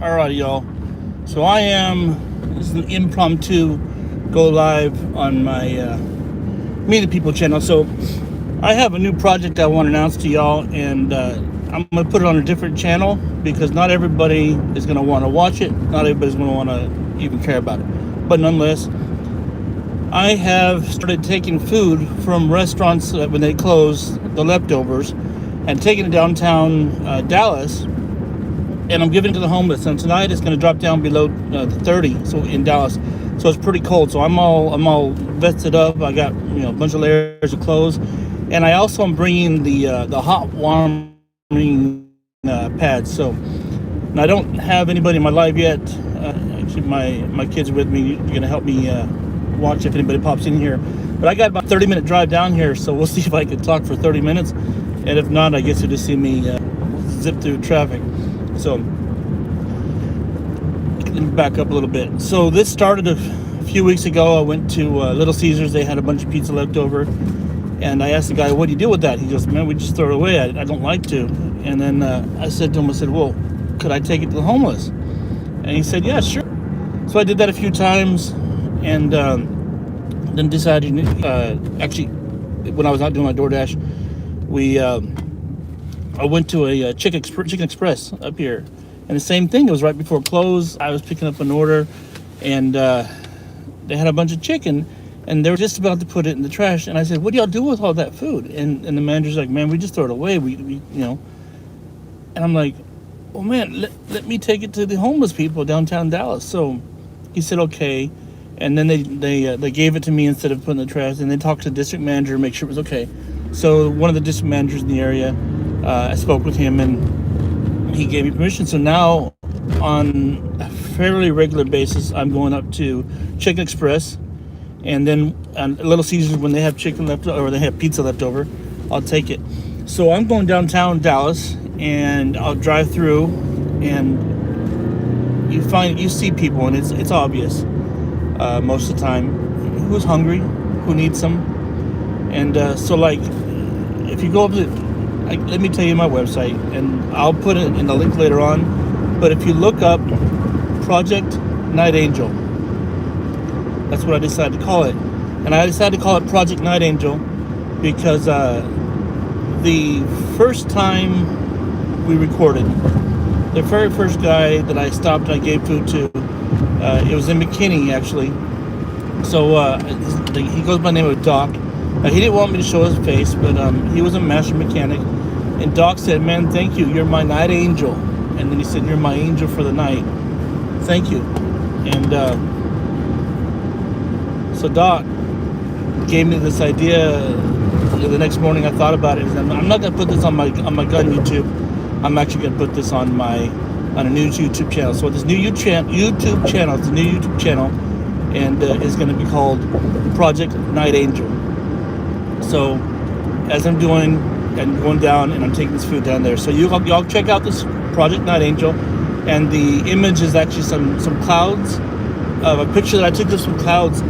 All right, y'all. So this is an impromptu go live on my Meet the People channel. So I have a new project I want to announce to y'all, and I'm going to put it on a different channel because not everybody is going to want to watch it. Not everybody's going to want to even care about it. But nonetheless, I have started taking food from restaurants when they close, the leftovers, and taking it downtown Dallas, and I'm giving it to the homeless. And tonight it's going to drop down below the 30, so in Dallas, so it's pretty cold. So I'm all vested up. I got a bunch of layers of clothes, and I also am bringing the hot warming pads. So and I don't have anybody in my live yet. Actually, my kids are with me. You're going to help me watch if anybody pops in here. But I got about a 30-minute drive down here, so we'll see if I can talk for 30 minutes. And if not, I guess you'll just see me zip through traffic. So let me back up a little bit. So this started a few weeks ago. I went to Little Caesars. They had a bunch of pizza left over. And I asked the guy, what do you do with that? He goes, man, we just throw it away. I don't like to. And then I said to him, well, could I take it to the homeless? And he said, yeah, sure. So I did that a few times, and then decided, actually, when I was out doing my DoorDash, I went to a Chicken Express up here, and the same thing. It was right before close. I was picking up an order, and they had a bunch of chicken, and they were just about to put it in the trash. And I said, "What do y'all do with all that food?" And the manager's like, "Man, we just throw it away. We. And I'm like, "Oh man, let me take it to the homeless people downtown Dallas." So he said, "Okay." And then they gave it to me instead of putting it in the trash. And they talked to the district manager to make sure it was okay. So one of the district managers in the area, I spoke with him, and he gave me permission. So now, on a fairly regular basis, I'm going up to Chicken Express, and then Little Caesars, when they have chicken left or they have pizza left over, I'll take it. So I'm going downtown Dallas, and I'll drive through, and you see people, and it's obvious most of the time who's hungry, who needs some. And so, like, if you go up to, let me tell you my website, and I'll put it in the link later on. But if you look up Project Night Angel, that's what I decided to call it. And I decided to call it Project Night Angel because the first time we recorded, the very first guy that I stopped and I gave food to, it was in McKinney, actually. So he goes by the name of Doc. He didn't want me to show his face, but he was a master mechanic. And Doc said, "Man, thank you. You're my night angel." And then he said, "You're my angel for the night. Thank you." And so Doc gave me this idea. The next morning, I thought about it. And I'm not gonna put this on my gun YouTube. I'm actually gonna put this on a new YouTube channel. So this new YouTube channel, it's a new YouTube channel, and it's gonna be called Project Night Angel. So as I'm going down, and I'm taking this food down there, so y'all check out this Project Night Angel, and the image is actually some clouds of a picture that I took of some clouds.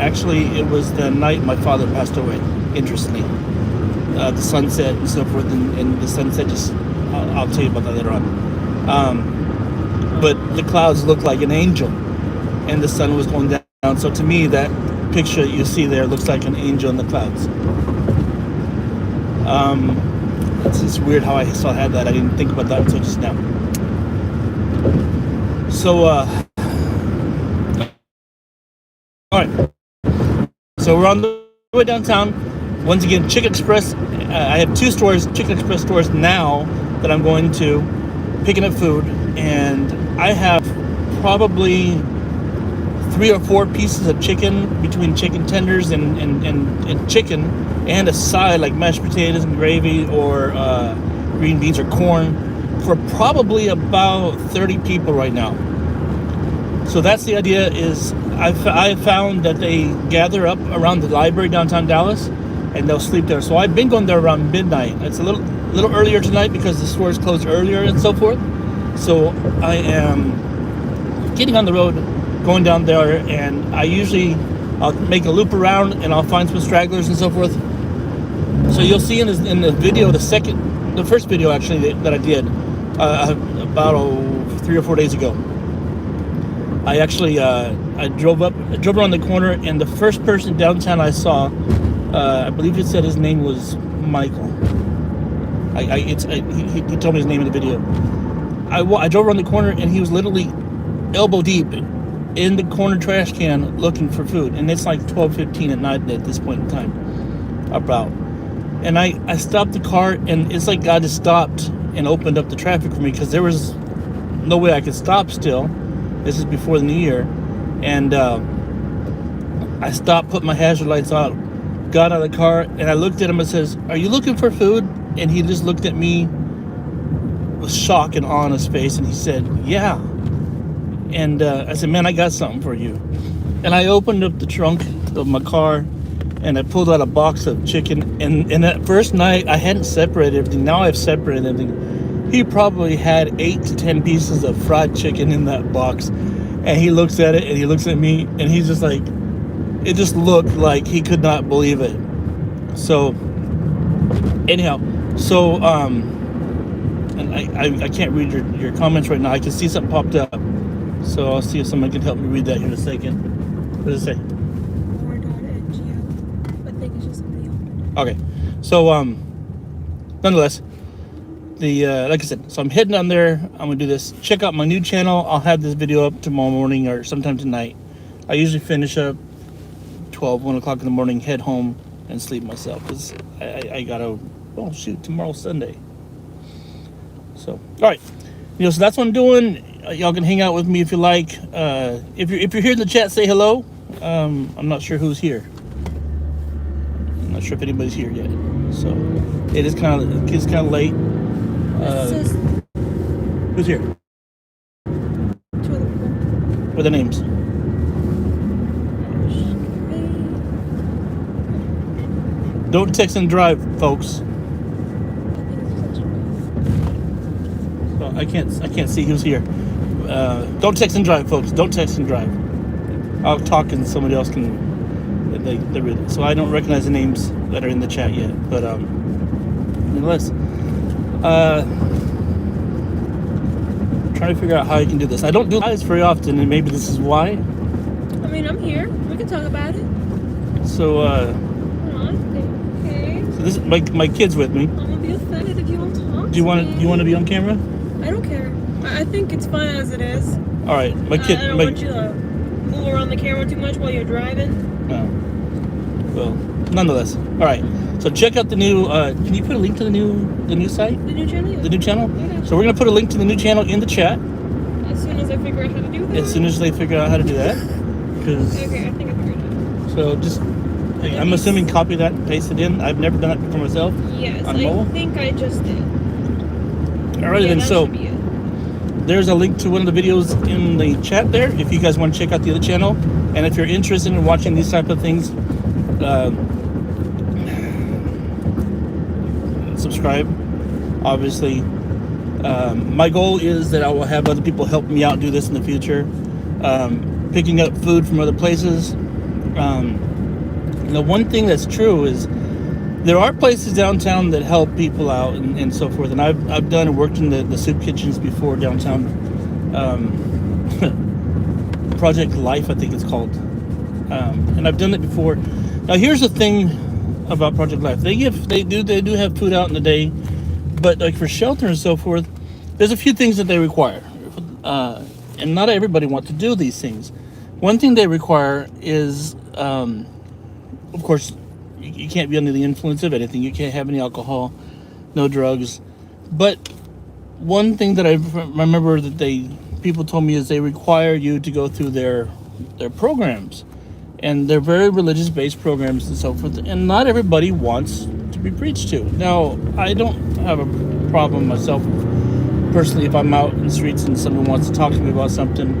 Actually, it was the night my father passed away. Interestingly, the sunset and so forth, and the sunset just I'll tell you about that later on. But the clouds looked like an angel, and the sun was going down. So to me, that picture you see there looks like an angel in the clouds. It's weird how I still had that. I didn't think about that until just now. So all right, so we're on the way downtown. Once again, Chicken Express. I have two stores, Chicken Express stores now, that I'm going to, picking up food, and I have probably 3 or 4 pieces of chicken, between chicken tenders and chicken, and a side like mashed potatoes and gravy, or green beans or corn, for probably about 30 people right now. So that's the idea. Is I found that they gather up around the library downtown Dallas, and they'll sleep there. So I've been going there around midnight. It's a little earlier tonight because the stores closed earlier and so forth. So I am getting on the road, going down there, and I'll make a loop around, and I'll find some stragglers and so forth. So you'll see in the video, the first video actually that I did about 3 or 4 days ago. I actually I drove around the corner, and the first person downtown I saw, I believe it said his name was Michael. He told me his name in the video. I drove around the corner, and he was literally elbow deep in the corner trash can looking for food, and it's like 12:15 at night at this point in time, about. And I stopped the car, and it's like God just stopped and opened up the traffic for me, because there was no way I could stop still. This is before the new year. And I stopped, put my hazard lights on, got out of the car, and I looked at him and says, "Are you looking for food?" And he just looked at me with shock and awe on his face, and he said, "Yeah." And I said, "Man, I got something for you." And I opened up the trunk of my car, and I pulled out a box of chicken. And that first night, I hadn't separated everything. Now I've separated everything. He probably had 8 to 10 pieces of fried chicken in that box. And he looks at it, and he looks at me, and he's just like, it just looked like he could not believe it. So, anyhow, so, and I can't read your comments right now. I can see something popped up. So I'll see if someone can help me read that here in a second. What does it say? Okay, so nonetheless, like I said, so I'm heading down there. I'm gonna do this. Check out my new channel. I'll have this video up tomorrow morning or sometime tonight. I usually finish up 1 o'clock in the morning, head home, and sleep myself, because I gotta. Oh shoot, tomorrow's Sunday. So all right, so that's what I'm doing. Y'all can hang out with me if you like. If you're here in the chat, say hello. I'm not sure who's here. I'm not sure if anybody's here yet. So it's kind of late. Who's here? 2 other people. What are their names? Don't text and drive, folks. So I can't see who's here. Don't text and drive, folks. Don't text and drive. I'll talk and somebody else can. They read it. So I don't recognize the names that are in the chat yet. But nonetheless, trying to figure out how I can do this. I don't do lives very often, and maybe this is why. I mean, I'm here. We can talk about it. So Okay. so this is my kid's with me. I'm gonna be offended if you don't talk. Do you want to be on camera? I don't care. I think it's fine as it is. All right, my kid. I don't want you to move around the camera too much while you're driving. No. Well, nonetheless. All right. So check out the new. Can you put a link to the new site? The new channel? Yeah. The new channel. Yeah. So we're gonna put a link to the new channel in the chat As soon as I figure out how to do that. as soon as they figure out how to do that. Because Okay, I think I figured it out. so just. I'm assuming copy that and paste it in. I've never done it for myself. Yes, on mobile. I think I just did. Alright, Yeah, then that so should be it. there's a link to one of the videos in the chat there if you guys want to check out the other channel. And if you're interested in watching these type of things, subscribe. Obviously, my goal is that I will have other people help me out do this in the future. Picking up food from other places. The one thing that's true is there are places downtown that help people out and so forth. And I've done and worked in the soup kitchens before downtown. Project Life, I think it's called. And I've done it before. Now here's the thing about Project Life. They do have food out in the day, but like for shelter and so forth, there's a few things that they require. And not everybody wants to do these things. One thing they require is, of course, you can't be under the influence of anything. You can't have any alcohol, no drugs. But one thing that I remember that people told me is they require you to go through their programs. And they're very religious-based programs and so forth. And not everybody wants to be preached to. Now, I don't have a problem myself, personally, if I'm out in the streets and someone wants to talk to me about something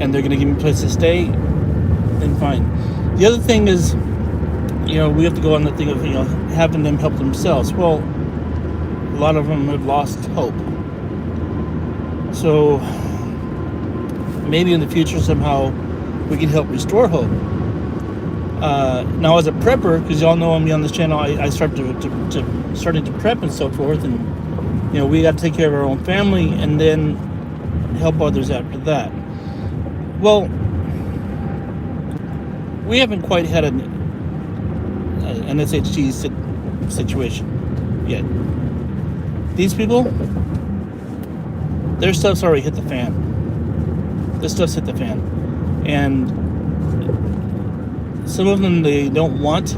and they're going to give me a place to stay, then fine. The other thing is, we have to go on the thing of, having them help themselves. Well, a lot of them have lost hope. So maybe in the future somehow we can help restore hope. Now as a prepper, because y'all know me on this channel, I started to prep and so forth, and we got to take care of our own family, and then help others after that. Well, we haven't quite had an SHG situation yet. These people, their stuff's already hit the fan. This stuff's hit the fan. And some of them, they don't want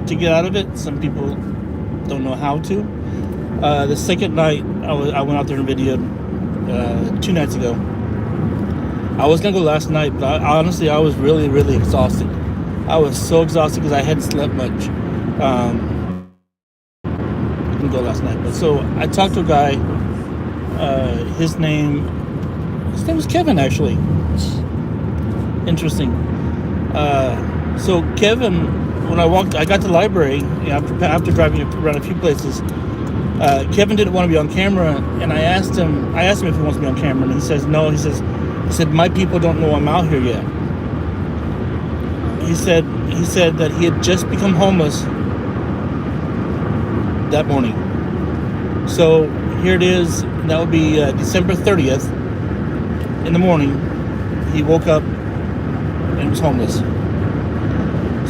to get out of it. Some people don't know how to. The second night, I went out there and videoed 2 nights ago. I was going to go last night, but honestly, I was really, really exhausted. I was so exhausted because I hadn't slept much. I didn't go last night. But so I talked to a guy. His name was Kevin, actually. Interesting. So Kevin, when I got to the library, after driving around a few places, Kevin didn't want to be on camera, and I asked him if he wants to be on camera, and he says no. He said my people don't know I'm out here yet. He said that he had just become homeless that morning. So here it is. That would be December 30th. In the morning, he woke up and was homeless.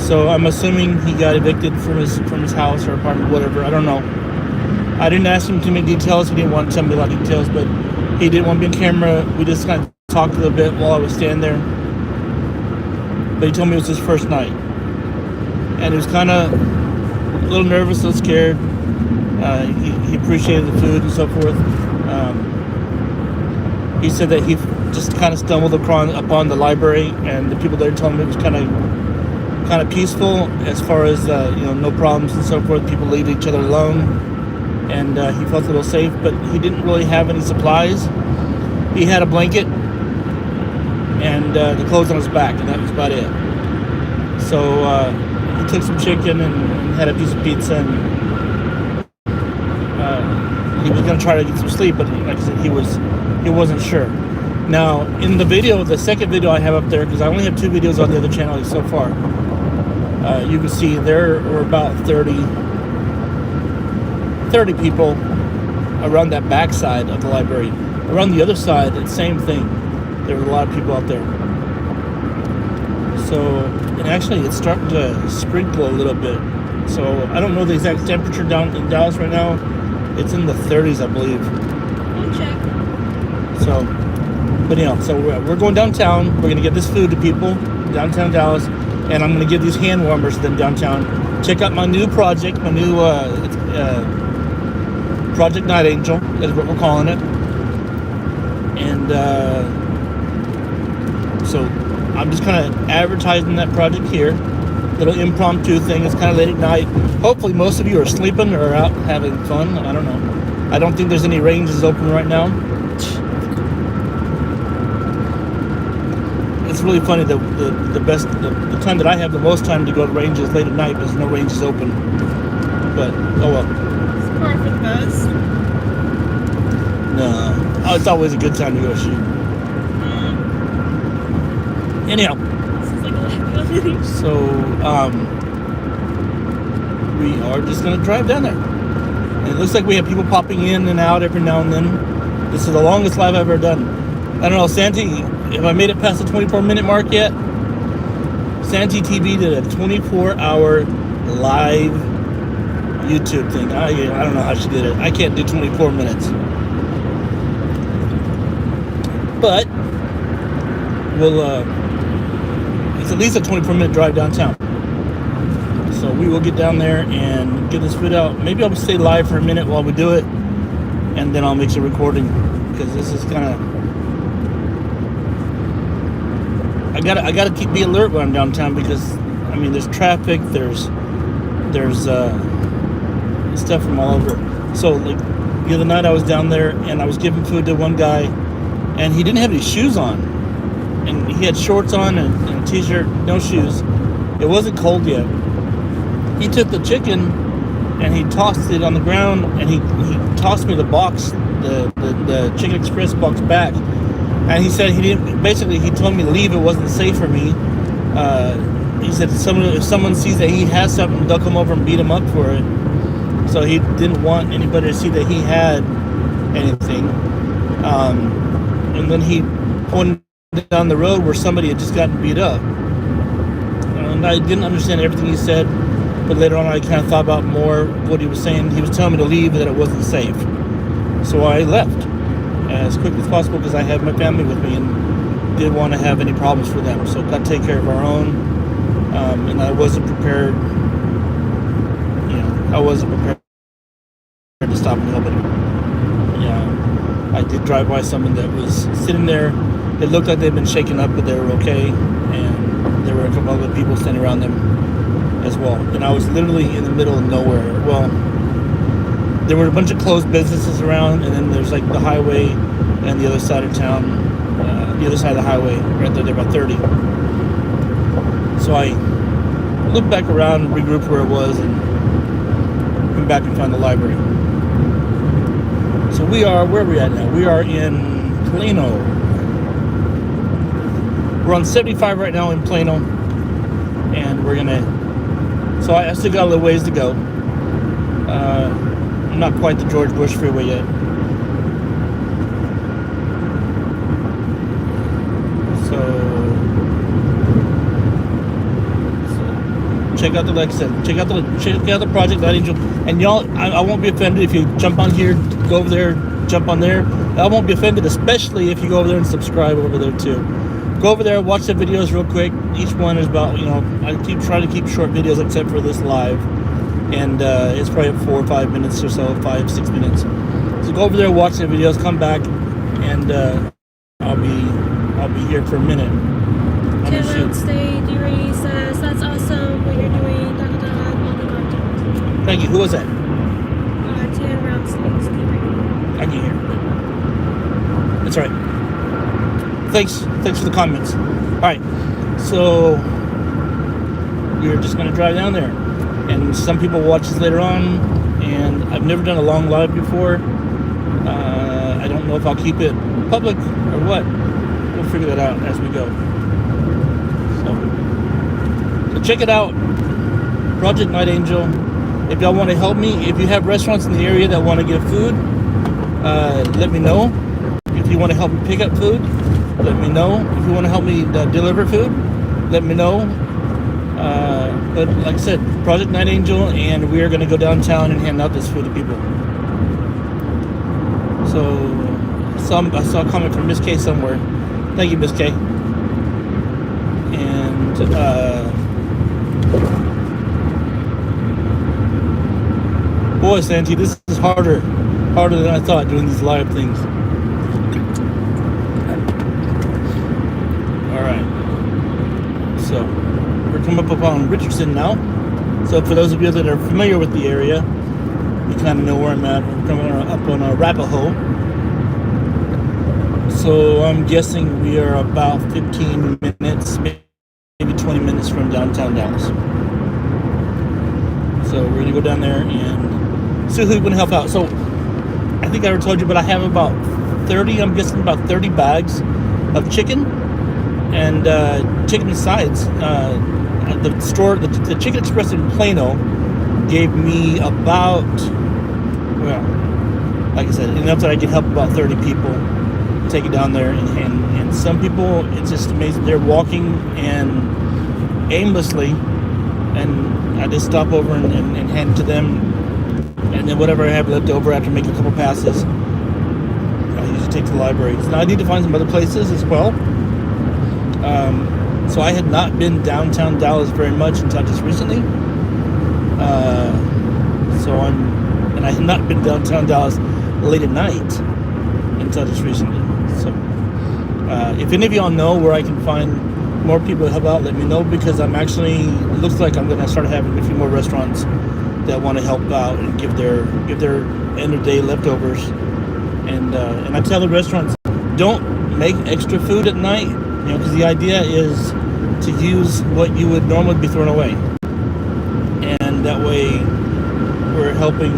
So I'm assuming he got evicted from his house or apartment, whatever. I don't know. I didn't ask him too many details. He didn't want to tell me a lot of details, but he didn't want to be on camera. We just kind of talked a little bit while I was standing there. But he told me it was his first night. And he was kind of a little nervous, a little scared. He appreciated the food and so forth. He said that he just kind of stumbled upon the library, and the people there told him it was kind of peaceful as far as no problems and so forth. People leave each other alone, and he felt a little safe. But he didn't really have any supplies. He had a blanket and the clothes on his back, and that was about it. So he took some chicken and had a piece of pizza, and he was going to try to get some sleep, but like I said, he wasn't sure. Now, in the video, the second video I have up there, because I only have 2 videos on the other channel so far, you can see there were about 30 people around that back side of the library. Around the other side, it's the same thing. There were a lot of people out there. So, and actually it's starting to sprinkle a little bit. So I don't know the exact temperature down in Dallas right now. It's in the 30s, I believe. I'll check. So, but so we're going downtown. We're going to give this food to people downtown Dallas, and I'm going to give these hand warmers to them downtown. Check out my new project, my new Project Night Angel is what we're calling it. And so I'm just kind of advertising that project here. Little impromptu thing. It's kind of late at night. Hopefully most of you are sleeping or out having fun. I don't know. I don't think there's any ranges open right now. It's really funny. The time that I have the most time to go to ranges late at night because no ranges open. But oh well. It's par for the best. No, it's always a good time to go shoot. Anyhow. So, we are just going to drive down there. And it looks like we have people popping in and out every now and then. This is the longest live I've ever done. I don't know, Santi, have I made it past the 24-minute mark yet? Santi TV did a 24-hour live YouTube thing. I don't know how she did it. I can't do 24 minutes. But, it's at least a 24-minute drive downtown. So we will get down there and get this food out. Maybe I'll stay live for a minute while we do it, and then I'll make some recording, because this is kind of... I gotta be alert when I'm downtown, because I mean there's traffic, there's stuff from all over. So like the other night I was down there and I was giving food to one guy, and he didn't have any shoes on. And he had shorts on and a t-shirt, no shoes. It wasn't cold yet. He took the chicken and he tossed it on the ground, and he tossed me the box, the Chicken Express box back. And he said he told me to leave, it wasn't safe for me. He said if someone sees that he has something, they'll come over and beat him up for it. So he didn't want anybody to see that he had anything. and then he pointed down the road where somebody had just gotten beat up. And I didn't understand everything he said, but later on I kind of thought about more what he was saying. He was telling me to leave, that it wasn't safe. So I left as quickly as possible because I had my family with me and didn't want to have any problems for them. So got to take care of our own. And I wasn't prepared. I wasn't prepared to stop and help anybody. I did drive by someone that was sitting there. It looked like they'd been shaken up, but they were okay. And there were a couple other people standing around them as well. And I was literally in the middle of nowhere. Well, there were a bunch of closed businesses around, and then there's like the highway and the other side of town, the other side of the highway, right there about 30. So I looked back around, regrouped where it was, and went back and found the library. So where are we at now? We are in Plano. We're on 75 right now in Plano, and we're gonna. So I still got a little ways to go. I'm not quite the George Bush Freeway yet. So check out like I said, check out the Project Night Angel, and y'all, I won't be offended if you jump on here, go over there, jump on there. I won't be offended, especially if you go over there and subscribe over there too. Go over there, watch the videos real quick. Each one is about, I keep trying to keep short videos except for this live, and it's probably 4 or 5 minutes or so, 5-6 minutes. So go over there, watch the videos, come back, and I'll be here for a minute. Cannot stay. D-Ray says, that's awesome what you're doing. On the content. Thank you. Who was that? 10 round sleeves. D-Ray. I can hear. That's right. Thanks for the comments. All right, so we're just gonna drive down there, and some people watch this later on. And I've never done a long live before. I don't know if I'll keep it public or what. We'll figure that out as we go. So check it out, Project Night Angel. If y'all want to help me, if you have restaurants in the area that want to give food, let me know. If you want to help me pick up food, let me know. If you want to help me deliver food, let me know. But like I said, Project Night Angel, and we are going to go downtown and hand out this food to people. So I saw a comment from Miss K somewhere. Thank you, Miss K. And boy, Santi, this is harder than I thought doing these live things. So we're coming up on Richardson now. So for those of you that are familiar with the area, you kind of know where I'm at. We're coming up on Arapahoe. So I'm guessing we are about 15 minutes, maybe 20 minutes from downtown Dallas. So we're gonna go down there and see who's gonna help out. So I think I already told you, but I have about 30, I'm guessing about 30 bags of chicken and chicken sides. The store, the Chicken Express in Plano, gave me about, well, like I said, enough that I could help about 30 people, take it down there, and some people, it's just amazing. They're walking and aimlessly, and I just stop over and hand it to them, and then whatever I have left over after making a couple passes, I usually take to the libraries. Now I need to find some other places as well. So I had not been downtown Dallas very much until just recently. And I had not been downtown Dallas late at night until just recently. So if any of y'all know where I can find more people to help out, let me know, because I'm actually, it looks like I'm gonna start having a few more restaurants that want to help out and give their end of day leftovers. And I tell the restaurants, don't make extra food at night. Because the idea is to use what you would normally be throwing away, and that way we're helping.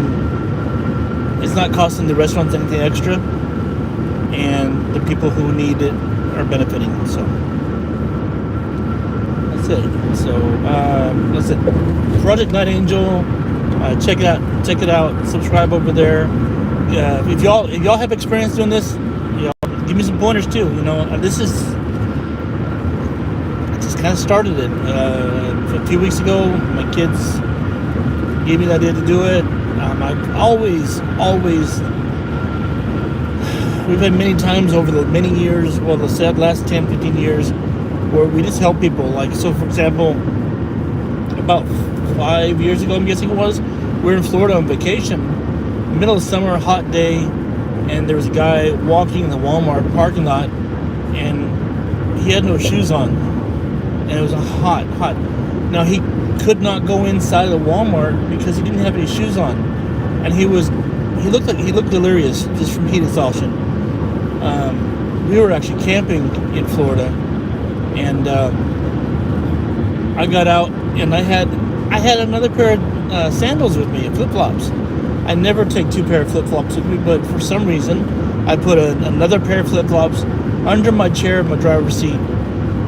It's not costing the restaurants anything extra, and the people who need it are benefiting. So that's it. So that's it. Project Night Angel. Check it out. Subscribe over there. If y'all have experience doing this, give me some pointers too. You know, this is I just kind of started it a few weeks ago. My kids gave me the idea to do it. I've always. We've had many times over the many years, well, let's say the last 10, 15 years, where we just help people. Like, so for example, about 5 years ago, I'm guessing it was, we were in Florida on vacation, middle of summer, hot day, and there was a guy walking in the Walmart parking lot, and he had no shoes on, and it was hot. Now, he could not go inside of the Walmart because he didn't have any shoes on, and he looked delirious just from heat exhaustion. We were actually camping in Florida, and I got out, and I had another pair of sandals with me, flip-flops. I never take two pair of flip-flops with me, but for some reason, I put another pair of flip-flops under my chair in my driver's seat.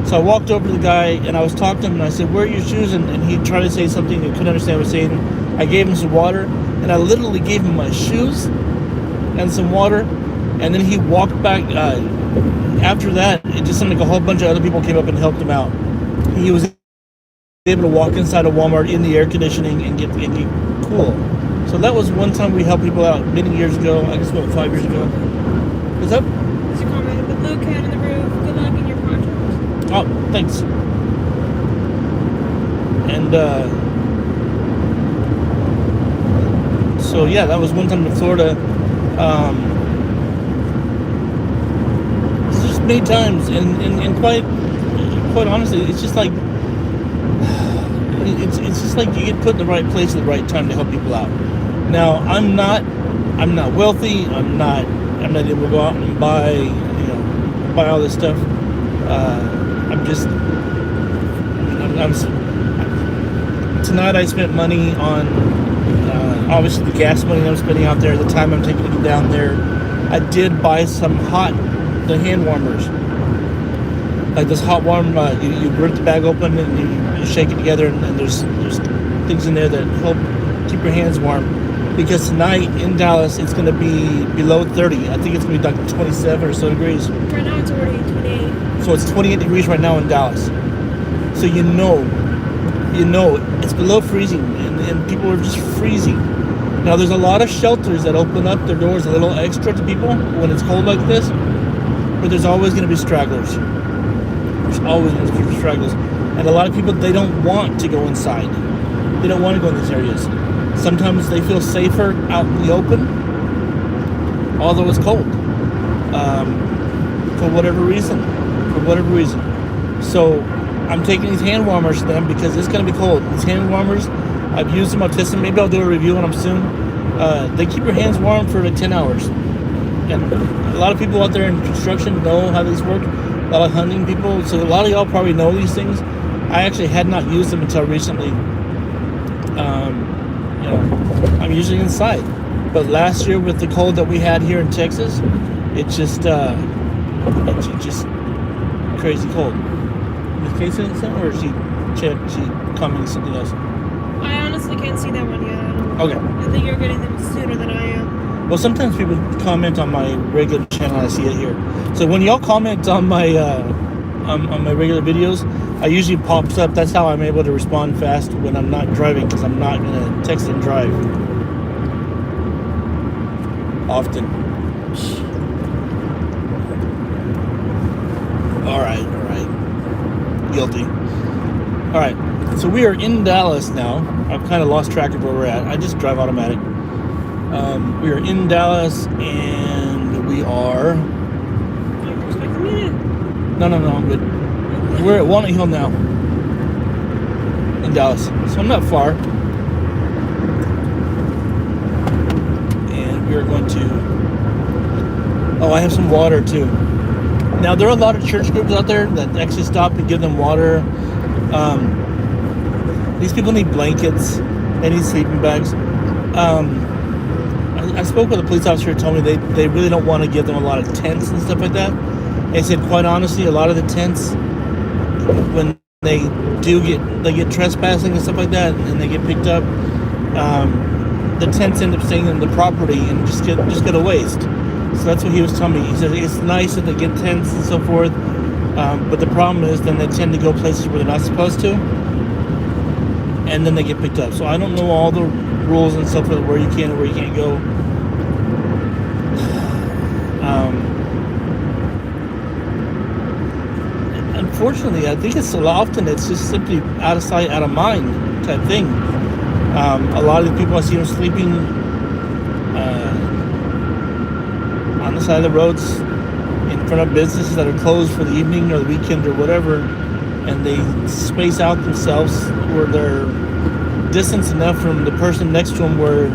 So I walked over to the guy, and I was talking to him, and I said, "Where are your shoes?" And he tried to say something I couldn't understand what he was saying. I gave him some water, and I literally gave him my shoes and some water, and then he walked back. After that, it just seemed like a whole bunch of other people came up and helped him out. He was able to walk inside a Walmart in the air conditioning and get cool. So that was one time we helped people out many years ago. I guess about 5 years ago. What's up? There's a comment, but Luke had in the roof. Good luck in your project. Oh, thanks. And so yeah, that was one time in Florida. It's just many times, and quite honestly, it's just like it's just like you get put in the right place at the right time to help people out. Now, I'm not wealthy. I'm not able to go out and buy all this stuff. Tonight I spent money on obviously the gas money I'm spending out there, the time I'm taking to get down there. I did buy some the hand warmers, like this hot warm. You rip the bag open and you shake it together, and there's things in there that help keep your hands warm. Because tonight in Dallas it's going to be below 30. I think it's going to be like 27 or so degrees. Right now it's already 28. So it's 28 degrees right now in Dallas. So you know it's below freezing, and people are just freezing. Now there's a lot of shelters that open up their doors a little extra to people when it's cold like this, but there's always going to be stragglers. There's always going to be stragglers, and a lot of people, they don't want to go inside. They don't want to go in these areas. Sometimes they feel safer out in the open, although it's cold, for whatever reason. So I'm taking these hand warmers to them because it's going to be cold. These hand warmers, I've used them, I've tested them. Maybe I'll do a review on them soon. They keep your hands warm for like 10 hours. And a lot of people out there in construction know how these work. A lot of hunting people. So a lot of y'all probably know these things. I actually had not used them until recently. I'm usually inside. But last year with the cold that we had here in Texas, it's just crazy cold. Is Kay saying something, or is she commenting something else? I honestly can't see that one yet. Okay. I think you're getting them sooner than I am. Well, sometimes people comment on my regular channel. I see it here. So when y'all comment on my on my regular videos, I usually pops up. That's how I'm able to respond fast when I'm not driving, because I'm not gonna text and drive often. All right. Guilty. All right. So we are in Dallas now. I've kind of lost track of where we're at. I just drive automatic. We are in Dallas, and we are... No, I'm good. We're at Walnut Hill now, in Dallas. So I'm not far. And we are going to... Oh, I have some water, too. Now, there are a lot of church groups out there that actually stop and give them water. These people need blankets. They need sleeping bags. I spoke with a police officer who told me they really don't want to give them a lot of tents and stuff like that. They said, quite honestly, a lot of the tents, when they get trespassing and stuff like that, and they get picked up, the tents end up staying on the property and just get a waste. So that's what he was telling me. He said it's nice that they get tents and so forth, but the problem is then they tend to go places where they're not supposed to, and then they get picked up. So I don't know all the rules and stuff where you can and where you can't go. Unfortunately, I think it's often it's just simply out of sight, out of mind type thing. A lot of the people I see them sleeping on the side of the roads in front of businesses that are closed for the evening or the weekend or whatever, and they space out themselves where they're distance enough from the person next to them where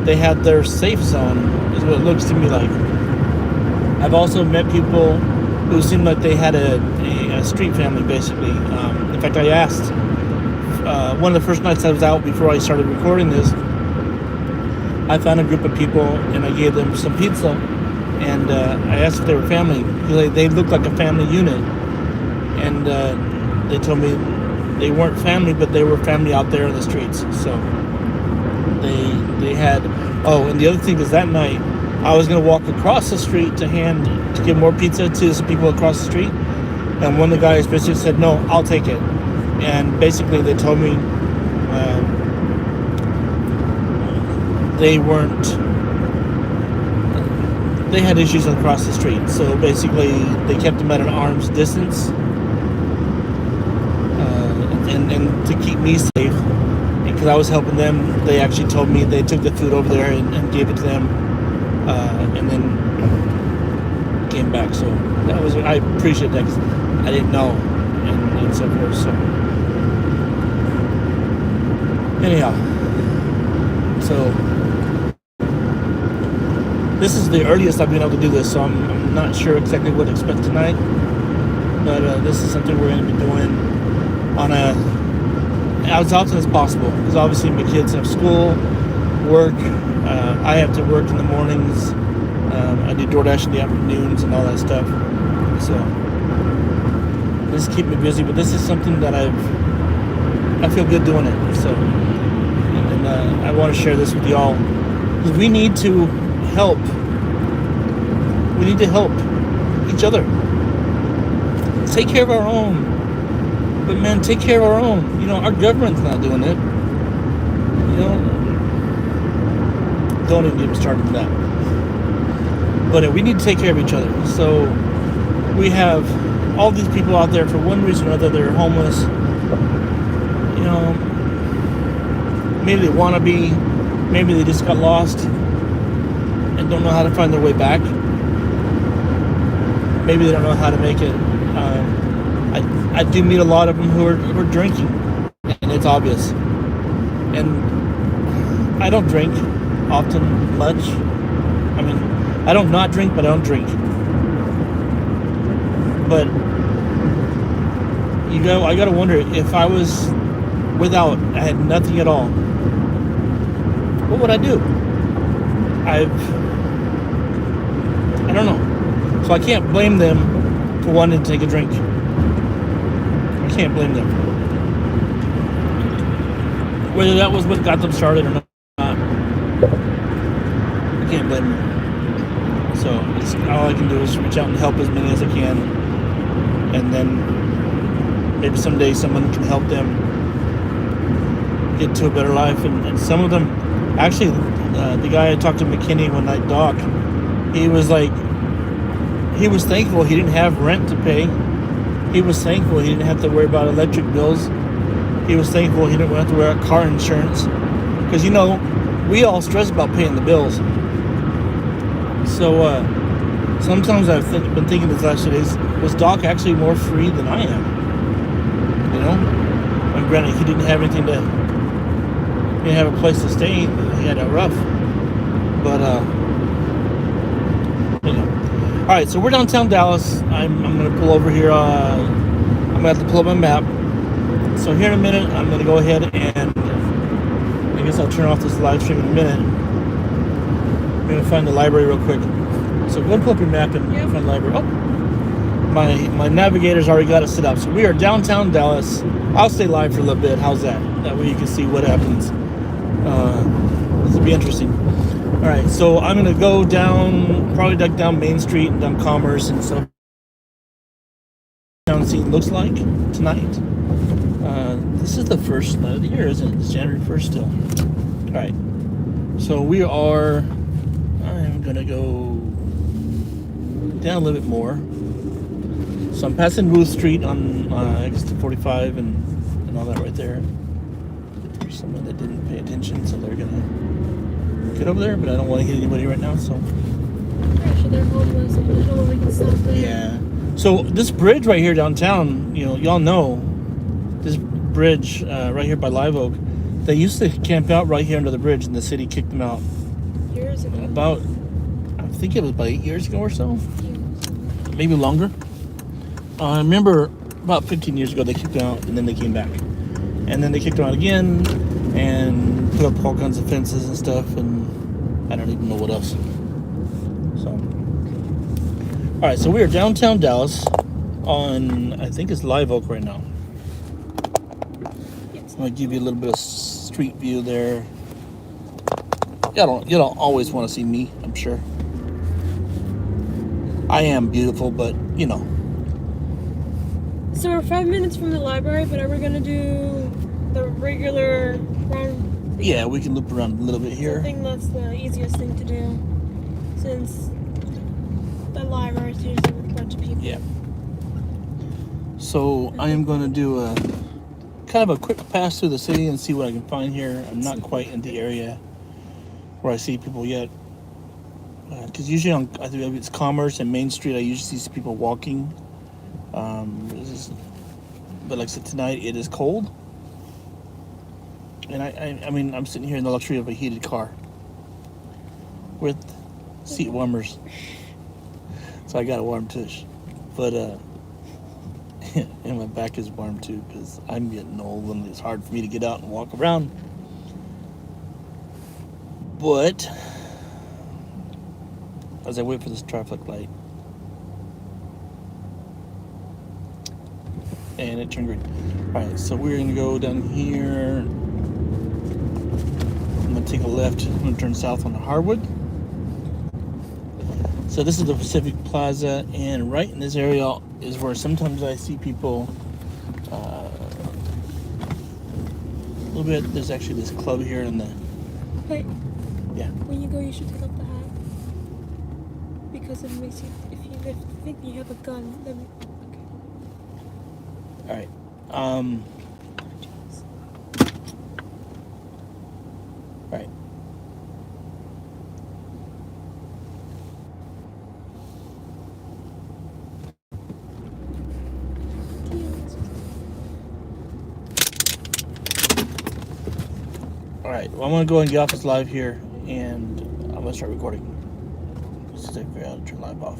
they have their safe zone, is what it looks to me like. I've also met people who seemed like they had a street family, basically. In fact, I asked one of the first nights I was out before I started recording this, I found a group of people and I gave them some pizza, and I asked if they were family because they looked like a family unit, and they told me they weren't family, but they were family out there in the streets. So they had. Oh, and the other thing is that night I was gonna walk across the street to give more pizza to some people across the street, and one of the guys basically said, "No, I'll take it." And basically they told me they had issues across the street, so basically they kept them at an arm's distance, and to keep me safe, because I was helping them. They actually told me they took the food over there and gave it to them, and then came back. So that was, I appreciate that, because I didn't know, and so forth. So anyhow, so this is the earliest I've been able to do this, so I'm not sure exactly what to expect tonight, but this is something we're going to be doing on as often as possible, because obviously my kids have school, work, I have to work in the mornings, I do DoorDash in the afternoons and all that stuff, so this keeps me busy, but this is something that I feel good doing it, so, and I want to share this with y'all, because we need to help. We need to help each other. Take care of our own. But man, take care of our own. You know, our government's not doing it. You know, don't even get me started with that. But we need to take care of each other. So we have all these people out there for one reason or another. They're homeless. You know, maybe they want to be. Maybe they just got lost and don't know how to find their way back. Maybe they don't know how to make it. I do meet a lot of them who are drinking, and it's obvious. And I don't drink often much. I mean, I don't not drink, but I don't drink. But I gotta wonder, if I was I had nothing at all, what would I do? I don't know. So I can't blame them for wanting to take a drink. I can't blame them. Whether that was what got them started or not, I can't blame them. So all I can do is reach out and help as many as I can. And then maybe someday someone can help them get to a better life. And some of them, actually, the guy I talked to, McKinney, one night, Doc, he was thankful he didn't have rent to pay. He was thankful he didn't have to worry about electric bills. He was thankful he didn't have to worry about car insurance. Because, you know, we all stress about paying the bills. So, sometimes I've been thinking this last 2 days, was Doc actually more free than I am? You know? And granted, he didn't have anything he didn't have a place to stay. He had it rough. But, you know. Alright, so we're downtown Dallas. I'm going to pull over here. I'm going to have to pull up my map. So here in a minute, I'm going to go ahead and I guess I'll turn off this live stream in a minute. I'm going to find the library real quick. So go and pull up your map and find the library. Oh, my navigator's already got it set up. So we are downtown Dallas. I'll stay live for a little bit. How's that? That way you can see what happens. This will be interesting. All right, so I'm gonna go down, probably down Main Street and down Commerce and stuff. Town scene looks like tonight. This is the first night of the year, isn't it? It's January 1st still. All right, so I'm gonna go down a little bit more. So I'm passing Ruth Street on exit 45 and all that right there. There's someone that didn't pay attention, so they're gonna get over there, but I don't want to hit anybody right now, so. Actually, they're homeless. I'm not sure we can stop there. Yeah. So this bridge right here downtown, y'all know, this bridge right here by Live Oak, they used to camp out right here under the bridge, and the city kicked them out Years ago. I think it was about 8 years ago or so, maybe longer. I remember about 15 years ago they kicked them out, and then they came back, and then they kicked them out again, and put up all kinds of fences and stuff, and I don't even know what else. So, all right, so we are downtown Dallas on, I think it's Live Oak right now. I'm gonna give you a little bit of street view there. Y'all don't always want to see me, I'm sure. I am beautiful, but So we're 5 minutes from the library, but are we gonna do the regular round? Yeah, we can loop around a little bit I here. think that's the easiest thing to do, since the library is usually with a bunch of people. Yeah. So I am going to do a kind of a quick pass through the city and see what I can find here. I'm not quite in the area where I see people yet, because usually I think it's Commerce and Main Street. I usually see people walking. But like I said, tonight it is cold, and I mean I'm sitting here in the luxury of a heated car with seat warmers, so I got a warm tush, but and my back is warm too because I'm getting old and it's hard for me to get out and walk around. But as I wait for this traffic light, and it turned green. All right, so we're gonna go down here. I'm gonna take a left. I'm gonna turn south on Harwood. So this is the Pacific Plaza, and right in this area is where sometimes I see people. A little bit. There's actually this club here in the. Wait. Yeah. When you go, you should take off the hat, because it makes you. If you think you have a gun, then. All right. All right. All right. Well, I'm gonna go and get off this live here, and I'm gonna start recording. Let's figure out to turn live off.